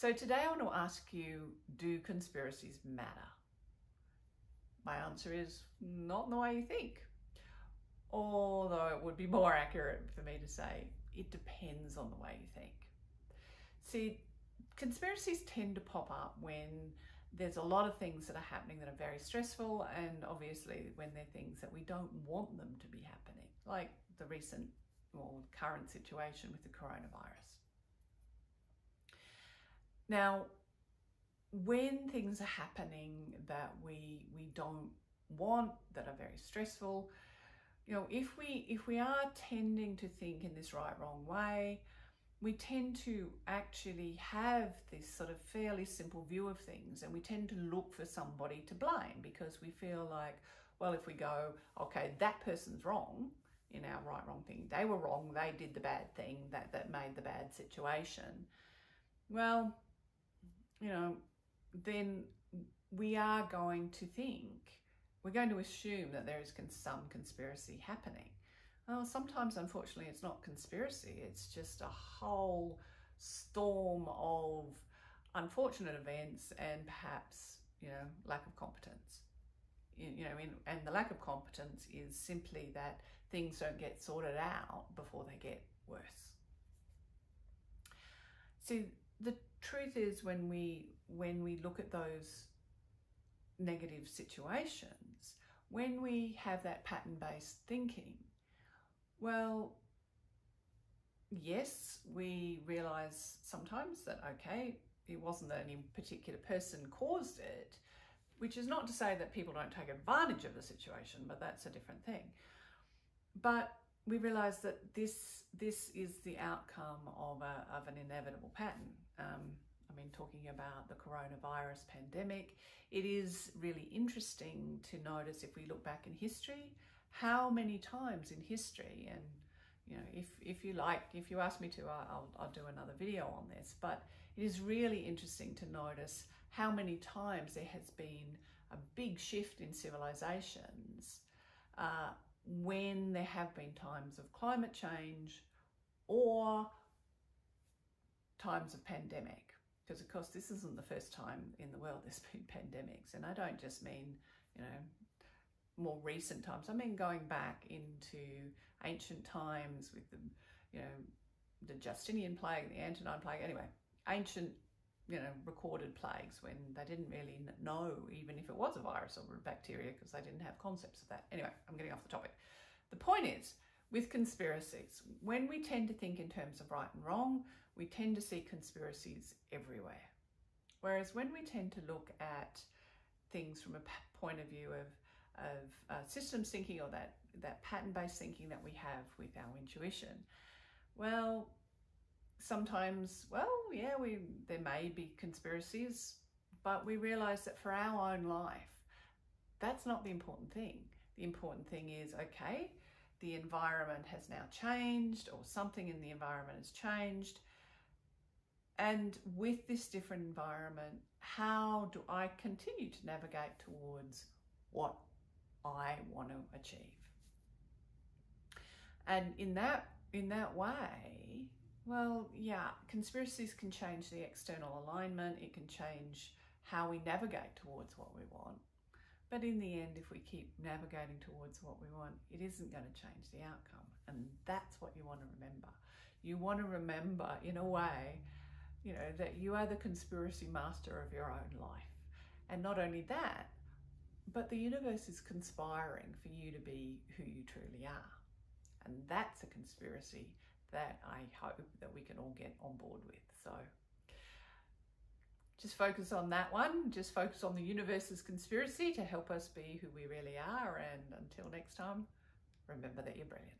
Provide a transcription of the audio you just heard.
So today I want to ask you, do conspiracies matter? My answer is not in the way you think. Although it would be more accurate for me to say it depends on the way you think. See, conspiracies tend to pop up when there's a lot of things that are happening that are very stressful, and obviously when they're things that we don't want them to be happening, like the recent or current situation with the coronavirus. Now, when things are happening that we don't want, that are very stressful, you know, if we are tending to think in this right-wrong way, we tend to actually have this sort of fairly simple view of things, and we tend to look for somebody to blame because we feel like, well, if we go, okay, that person's wrong in our right-wrong thing, they were wrong, they did the bad thing, that made the bad situation, well, you know, then we are going to think, we're going to assume that there is some conspiracy happening. Well, sometimes, unfortunately, it's not conspiracy. It's just a whole storm of unfortunate events and perhaps, you know, lack of competence. And the lack of competence is simply that things don't get sorted out before they get worse. See, the truth is, when we look at those negative situations, when we have that pattern-based thinking, well, yes, we realize sometimes that, okay, it wasn't that any particular person caused it, which is not to say that people don't take advantage of the situation, but that's a different thing. But we realize that this is the outcome of an inevitable pattern. I mean, talking about the coronavirus pandemic, it is really interesting to notice, if we look back in history, how many times in history, and you know, if you like, if you ask me to, I'll do another video on this, but it is really interesting to notice how many times there has been a big shift in civilizations when there have been times of climate change or times of pandemic. Because of course, this isn't the first time in the world there's been pandemics. And I don't just mean, you know, more recent times. I mean, going back into ancient times with the, you know, the Justinian plague, the Antonine plague, anyway, ancient, you know, recorded plagues when they didn't really know even if it was a virus or a bacteria because they didn't have concepts of that. Anyway, I'm getting off the topic. The point is, with conspiracies, when we tend to think in terms of right and wrong, we tend to see conspiracies everywhere. Whereas when we tend to look at things from a point of view of systems thinking, or that pattern-based thinking that we have with our intuition, well, sometimes, well, yeah, there may be conspiracies, but we realize that for our own life, that's not the important thing. The important thing is, okay, the environment has now changed, or something in the environment has changed. And with this different environment, how do I continue to navigate towards what I want to achieve? And in that way, well, yeah, conspiracies can change the external alignment. It can change how we navigate towards what we want. But in the end, if we keep navigating towards what we want, it isn't going to change the outcome. And that's what you want to remember. You want to remember, in a way, you know, that you are the conspiracy master of your own life. And not only that, but the universe is conspiring for you to be who you truly are. And that's a conspiracy that I hope that we can all get on board with. So just focus on that one. Just focus on the universe's conspiracy to help us be who we really are. And until next time, remember that you're brilliant.